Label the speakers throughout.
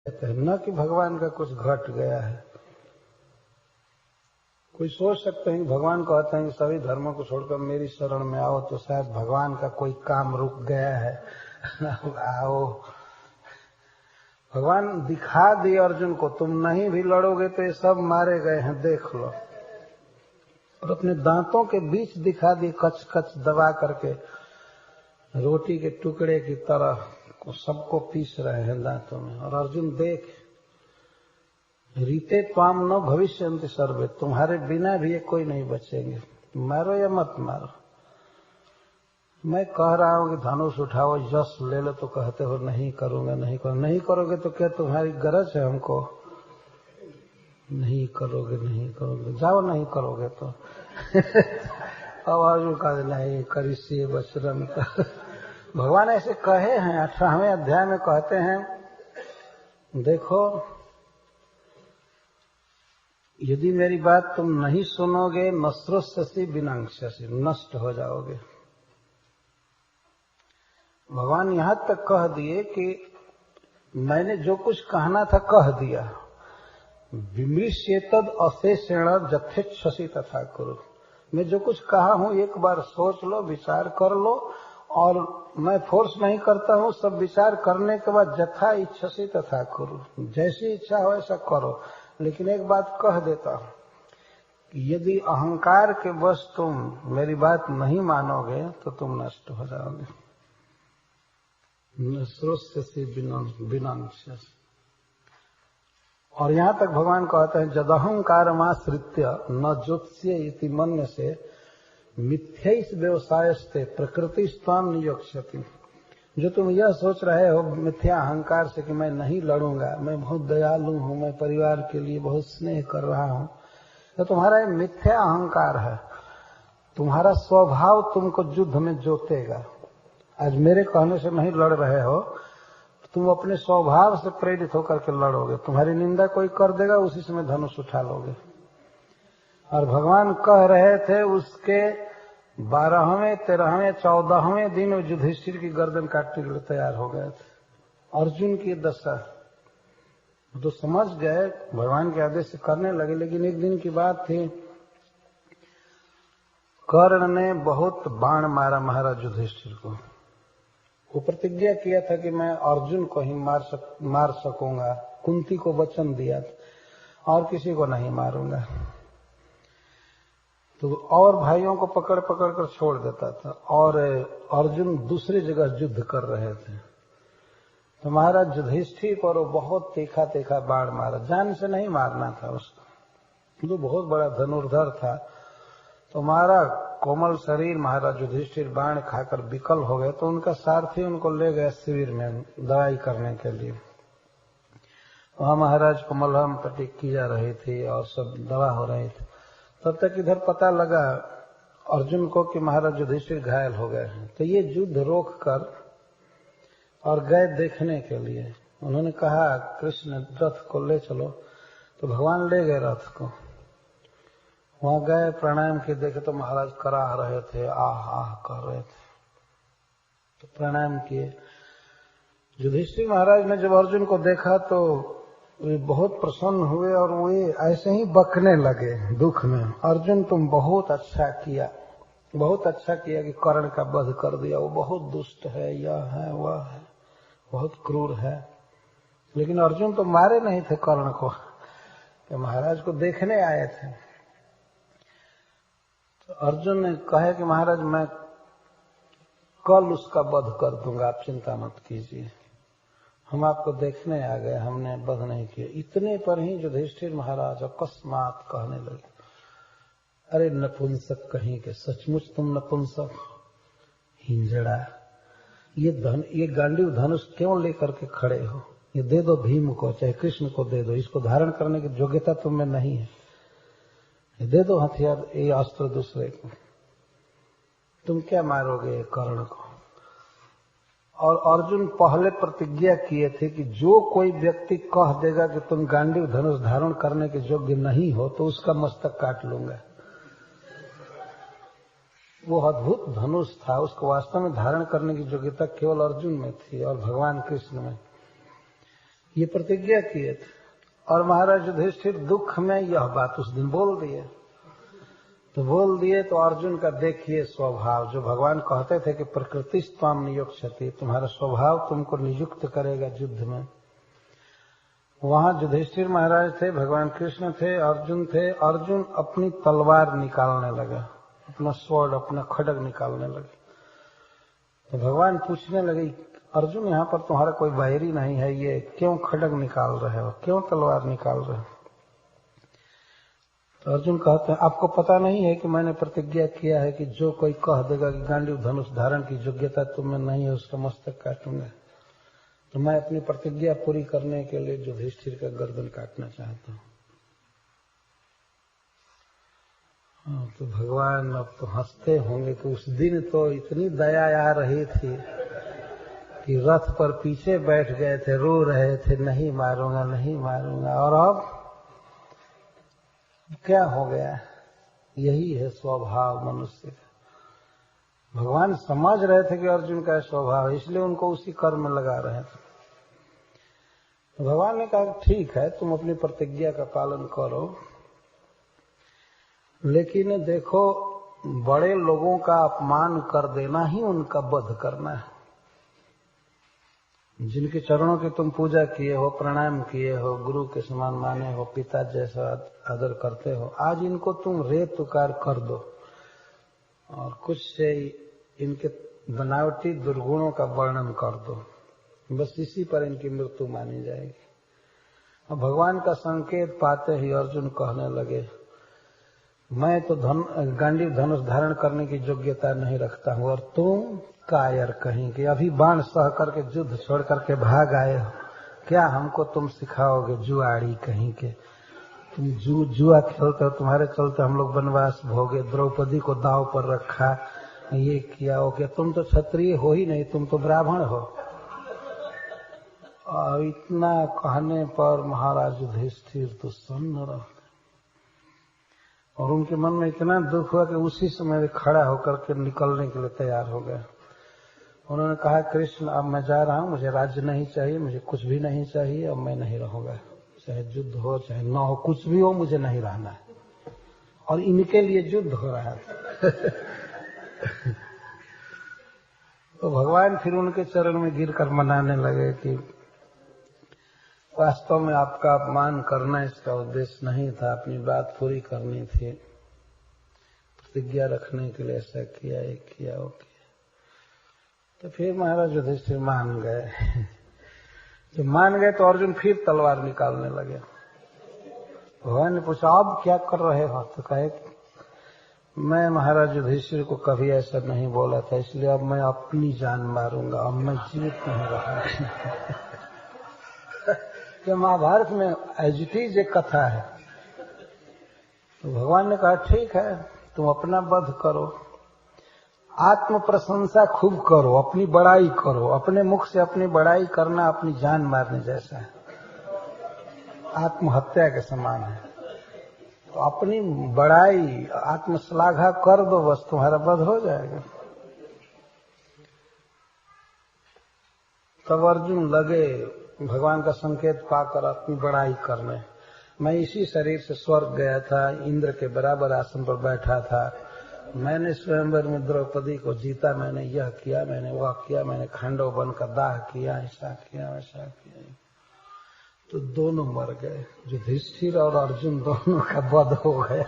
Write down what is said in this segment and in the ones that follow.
Speaker 1: कहते हैं न कि भगवान का कुछ घट गया है। कोई सोच सकते हैं कि भगवान कहते हैं कि सभी धर्मों को छोड़कर मेरी शरण में आओ तो शायद भगवान का कोई काम रुक गया है। आओ, भगवान दिखा दिए अर्जुन को, तुम नहीं भी लड़ोगे तो ये सब मारे गए हैं, देख लो। और अपने दांतों के बीच दिखा दिए, कच कच दबा करके रोटी के टुकड़े की तरह सबको पीस रहे हैं दांतों में। और अर्जुन देख, रीते त्वाम न भविष्यन्ति सर्वे, तुम्हारे बिना भी ये कोई नहीं बचेंगे, मारो या मत मारो। मैं कह रहा हूं कि धनुष उठाओ, यश ले लो, तो कहते हो नहीं करूंगा, नहीं करूंगा। नहीं करोगे तो क्या तुम्हारी गरज है हमको? नहीं करोगे, नहीं करोगे, जाओ नहीं करोगे तो। अब अर्जुन का नहीं करिष्ये वचनं। भगवान ऐसे कहे हैं, 18वें अध्याय में कहते हैं, देखो यदि मेरी बात तुम नहीं सुनोगे, नश्रोष्यसि विनाश्यसि, नष्ट हो जाओगे। भगवान यहां तक कह दिए कि मैंने जो कुछ कहना था कह दिया। विमृश्येतद् अशेषेण यथेच्छसि तथा कुरु। मैं जो कुछ कहा हूं एक बार सोच लो, विचार कर लो, और मैं फोर्स नहीं करता हूं, सब विचार करने के बाद यथा इच्छसि तथा कुरु, जैसी इच्छा हो ऐसा करो। लेकिन एक बात कह देता हूं, यदि अहंकार के वश तुम मेरी बात नहीं मानोगे तो तुम नष्ट हो जाओगे। नश्रोष्यसि विनाश्यसि। और यहां तक भगवान कहते हैं, जदहंकारमाश्रित्य न ज्योत्स्य इति मन्य से मिथ्यैष व्यवसायस्ते प्रकृति स्वाम नियोक्ष्यति। जो तुम यह सोच रहे हो मिथ्या अहंकार से कि मैं नहीं लड़ूंगा, मैं बहुत दयालु हूं, मैं परिवार के लिए बहुत स्नेह कर रहा हूं, तो तुम्हारा मिथ्या अहंकार है। तुम्हारा स्वभाव तुमको युद्ध में जोतेगा। आज मेरे कहने से नहीं लड़ रहे हो, तुम अपने स्वभाव से प्रेरित होकर के लड़ोगे। तुम्हारी निंदा कोई कर देगा, उसी समय धनुष उठा लोगे। और भगवान कह रहे थे उसके 12वें, 13वें, 14वें दिन युधिष्ठिर की गर्दन काटने के लिए तैयार हो गए थे। अर्जुन की दशा तो समझ गए, भगवान के आदेश से करने लगे। लेकिन एक दिन की बात थी, कर्ण ने बहुत बाण मारा महाराज युधिष्ठिर को। वो प्रतिज्ञा किया था कि मैं अर्जुन को ही मार सकूंगा। कुंती को वचन दिया था और किसी को नहीं मारूंगा। तो और भाइयों को पकड़ पकड़ कर छोड़ देता था। और अर्जुन दूसरी जगह युद्ध कर रहे थे, तो महाराज युधिष्ठिर पर वो बहुत तीखा तीखा बाण मारा। जान से नहीं मारना था उसको, जो बहुत बड़ा धनुर्धर था। तो मारा, कोमल शरीर महाराज युधिष्ठिर बाण खाकर विकल हो गए। तो उनका सारथी उनको ले गया शिविर में दवाई करने के लिए। वहां महाराज को मलहम पट्टी की जा रही थी और सब दवा हो रही थी। तब तक इधर पता लगा अर्जुन को कि महाराज युधिष्ठिर घायल हो गए हैं। तो ये युद्ध रोक कर और गए देखने के लिए। उन्होंने कहा कृष्ण रथ को ले चलो, तो भगवान ले गए रथ को। वहां गए, प्रणाम किए, देखे तो महाराज कराह रहे थे, आह आह कर रहे थे। तो प्रणाम किए। युधिष्ठिर महाराज ने जब अर्जुन को देखा तो वे बहुत प्रसन्न हुए और वे ऐसे ही बकने लगे दुख में, अर्जुन तुम बहुत अच्छा किया, बहुत अच्छा किया कि कर्ण का वध कर दिया। वो बहुत दुष्ट है, यह है वह है, बहुत क्रूर है। लेकिन अर्जुन तो मारे नहीं थे कर्ण को, कि महाराज को देखने आए थे। तो अर्जुन ने कहा कि महाराज मैं कल उसका वध कर दूंगा, आप चिंता मत कीजिए, हम आपको देखने आ गए, हमने वध नहीं किया। इतने पर ही युधिष्ठिर महाराज अकस्मात कहने लगे, अरे नपुंसक कहीं के, सचमुच तुम नपुंसक हिंजड़ा, ये गांडीव धनुष क्यों लेकर के खड़े हो? ये दे दो भीम को, चाहे कृष्ण को दे दो, इसको धारण करने की योग्यता तुम में नहीं है। ये दे दो हथियार, ये अस्त्र दूसरे को, तुम क्या मारोगे कर्ण को? और अर्जुन पहले प्रतिज्ञा किए थे कि जो कोई व्यक्ति कह देगा कि तुम गांडीव धनुष धारण करने के योग्य नहीं हो तो उसका मस्तक काट लूंगा। वो अद्भुत धनुष था, उसको वास्तव में धारण करने की योग्यता केवल अर्जुन में थी और भगवान कृष्ण में। ये प्रतिज्ञा किए थे। और महाराज युधिष्ठिर दुख में यह बात उस दिन बोल दिए। तो अर्जुन का देखिए स्वभाव, जो भगवान कहते थे कि प्रकृति त्वाम नियुक्ष्यति, तुम्हारा स्वभाव तुमको नियुक्त करेगा युद्ध में। वहां युधिष्ठिर महाराज थे, भगवान कृष्ण थे, अर्जुन थे। अर्जुन अपनी तलवार निकालने लगा, अपना स्वॉर्ड, अपना खड्ग निकालने लगे। तो भगवान पूछने लगे, अर्जुन यहाँ पर तुम्हारा कोई बैरी नहीं है, ये क्यों खड्ग निकाल रहे हो, क्यों तलवार निकाल रहे हो? तो अर्जुन कहते हैं, आपको पता नहीं है कि मैंने प्रतिज्ञा किया है कि जो कोई कह देगा कि गांडीव धनुष धारण की योग्यता तुम्हें नहीं है, उसका मस्तक काटूंगा। तो मैं अपनी प्रतिज्ञा पूरी करने के लिए युधिष्ठिर का गर्दन काटना चाहता हूँ। तो भगवान अब तो हंसते होंगे कि उस दिन तो इतनी दया आ रही थी कि रथ पर पीछे बैठ गए थे, रो रहे थे, नहीं मारूंगा, नहीं मारूंगा। और अब क्या हो गया? यही है स्वभाव मनुष्य का। भगवान समझ रहे थे कि अर्जुन का स्वभाव, इसलिए उनको उसी कर्म में लगा रहे थे। तो भगवान ने कहा, ठीक है, तुम अपनी प्रतिज्ञा का पालन करो, लेकिन देखो, बड़े लोगों का अपमान कर देना ही उनका वध करना है। जिनके चरणों की तुम पूजा किए हो, प्रणाम किए हो, गुरु के समान माने हो, पिता जैसा आदर करते हो, आज इनको तुम रेत उकार कर दो और कुछ से इनके बनावटी दुर्गुणों का वर्णन कर दो, बस इसी पर इनकी मृत्यु मानी जाएगी। और भगवान का संकेत पाते ही अर्जुन कहने लगे, मैं तो गांडीव धनुष धारण करने की योग्यता नहीं रखता हूँ, और तुम कायर कहीं के, अभी बाण सह करके युद्ध छोड़ करके भाग आए हो, क्या हमको तुम सिखाओगे? जुआड़ी कहीं के, तुम जुआ खेलते हो, तुम्हारे चलते हम लोग वनवास भोगे, द्रौपदी को दांव पर रखा, ये किया हो क्या? तुम तो क्षत्रिय हो ही नहीं, तुम तो ब्राह्मण हो। और इतना कहने पर महाराज युधिष्ठिर तो सन्न रह, और उनके मन में इतना दुख हुआ कि उसी समय खड़ा होकर के निकलने के लिए तैयार हो गए। उन्होंने कहा, कृष्ण अब मैं जा रहा हूँ, मुझे राज्य नहीं चाहिए, मुझे कुछ भी नहीं चाहिए, अब मैं नहीं रहूंगा, चाहे युद्ध हो चाहे न हो, कुछ भी हो, मुझे नहीं रहना है। और इनके लिए युद्ध हो रहा था। तो भगवान फिर उनके चरण में गिरकर मनाने लगे कि वास्तव में आपका अपमान करना इसका उद्देश्य नहीं था, अपनी बात पूरी करनी थी, प्रतिज्ञा रखने के लिए ऐसा किया, ये किया, वो किया। तो फिर महाराज युधिष्ठिर मान गए। जब मान गए तो अर्जुन फिर तलवार निकालने लगे। भगवान ने पूछा, अब क्या कर रहे हो? तो कहे, मैं महाराज युधिष्ठिर को कभी ऐसा नहीं बोला था, इसलिए अब मैं अपनी जान मारूंगा, अब मैं जीवित नहीं रहा। कि महाभारत में एजिटीज एक कथा है। तो भगवान ने कहा, ठीक है, तुम अपना वध करो, आत्म प्रशंसा खूब करो, अपनी बड़ाई करो, अपने मुख से अपनी बड़ाई करना अपनी जान मारने जैसा है, आत्महत्या के समान है। तो अपनी बड़ाई, आत्मश्लाघा कर दो, बस तुम्हारा वध हो जाएगा। तब अर्जुन लगे भगवान का संकेत पाकर अपनी बड़ाई करने। मैं इसी शरीर से स्वर्ग गया था, इंद्र के बराबर आसन पर बैठा था, मैंने स्वयंवर में द्रौपदी को जीता, मैंने यह किया, मैंने वह किया, मैंने खांडव बनकर दाह किया, ऐसा किया, वैसा किया। तो दोनों मर गए, युधिष्ठिर और अर्जुन दोनों का वध हो गया।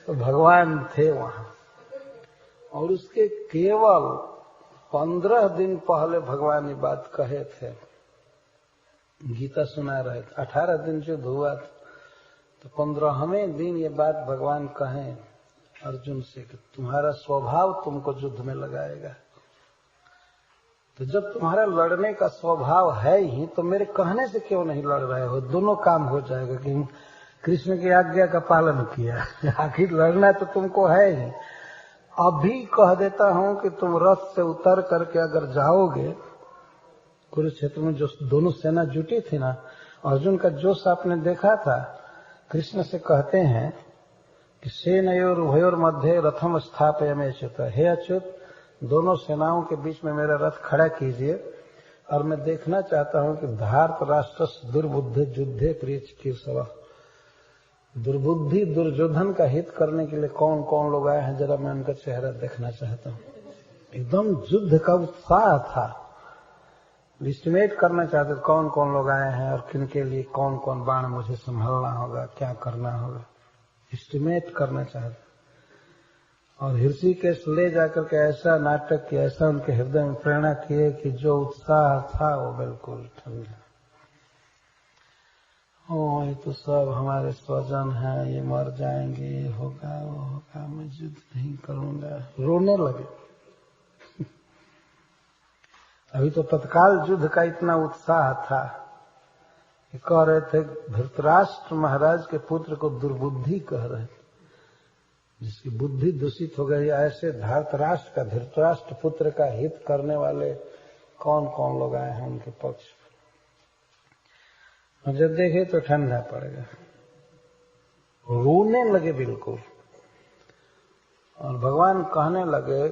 Speaker 1: तो भगवान थे वहां, और उसके केवल 15 दिन पहले भगवान ये बात कहे थे, गीता सुना रहे थे। 18 दिन युद्ध हुआ था, तो 15वें दिन ये बात भगवान कहे अर्जुन से कि तुम्हारा स्वभाव तुमको युद्ध में लगाएगा। तो जब तुम्हारा लड़ने का स्वभाव है ही, तो मेरे कहने से क्यों नहीं लड़ रहे हो? दोनों काम हो जाएगा कि कृष्ण की आज्ञा का पालन किया, आखिर लड़ना तो तुमको है ही। अभी कह देता हूं कि तुम रथ से उतर करके अगर जाओगे, कुरुक्षेत्र में जो दोनों सेना जुटी थी ना, अर्जुन का जोश आपने देखा था। कृष्ण से कहते हैं कि सेनयोर उभयोर मध्य रथम स्थापयामि अच्युत, हे अच्युत, दोनों सेनाओं के बीच में मेरा रथ खड़ा कीजिए, और मैं देखना चाहता हूं कि धार्त राष्ट्र दुर्बुद्धि युद्धे प्रिय चिकीर्षव, दुर्बुद्धि दुर्योधन का हित करने के लिए कौन कौन लोग आए हैं, जरा मैं उनका चेहरा देखना चाहता हूं। एकदम युद्ध का उत्साह था, एस्टिमेट करना चाहते कौन कौन लोग आए हैं और किनके लिए कौन कौन बाण मुझे संभालना होगा, क्या करना होगा, एस्टिमेट करना चाहते। और ऋषिकेश ले जाकर के ऐसा नाटक किया, ऐसा उनके हृदय में प्रेरणा किए कि जो उत्साह था वो बिल्कुल ठंडा। ओ ये तो सब हमारे स्वजन हैं, ये मर जाएंगे, ये होगा वो होगा, मैं युद्ध नहीं करूंगा, रोने लगे। अभी तो तत्काल युद्ध का इतना उत्साह था कि कह रहे थे धृतराष्ट्र महाराज के पुत्र को दुर्बुद्धि कह रहे थे, जिसकी बुद्धि दूषित हो गई। ऐसे धृतराष्ट्र का, धृतराष्ट्र पुत्र का हित करने वाले कौन कौन लोग आए हैं उनके पक्ष। और जब देखे तो ठंडा पड़ गया, रोने लगे बिल्कुल। और भगवान कहने लगे,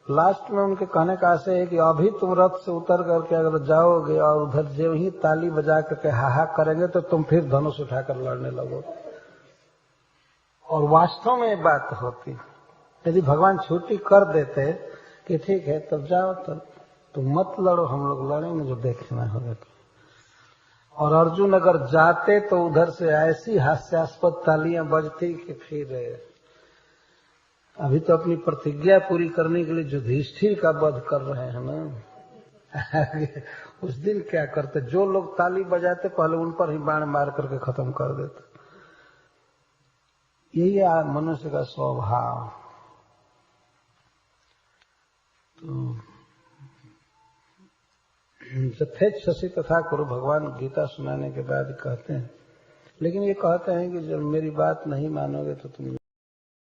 Speaker 1: लास्ट में उनके कहने का आशय है कि अभी तुम रथ से उतर करके अगर जाओगे और उधर जो ही ताली बजा करके हाहा करेंगे तो तुम फिर धनुष उठाकर लड़ने लगोगे। और वास्तव में ये बात होती, यदि भगवान छुट्टी कर देते कि ठीक है तब जाओ, तब तुम मत लड़ो, हम लोग लड़ेंगे जो देखना होगा। और अर्जुन अगर जाते तो उधर से ऐसी हास्यास्पद तालियां बजती कि फिर अभी तो अपनी प्रतिज्ञा पूरी करने के लिए युधिष्ठिर का वध कर रहे हैं ना। उस दिन क्या करते, जो लोग ताली बजाते पहले उन पर ही बाण मार करके खत्म कर देते। यही मनुष्य का स्वभाव। तो यथेच्छसि तथा कुरु, भगवान गीता सुनाने के बाद कहते हैं, लेकिन ये कहते हैं कि जब मेरी बात नहीं मानोगे तो तुम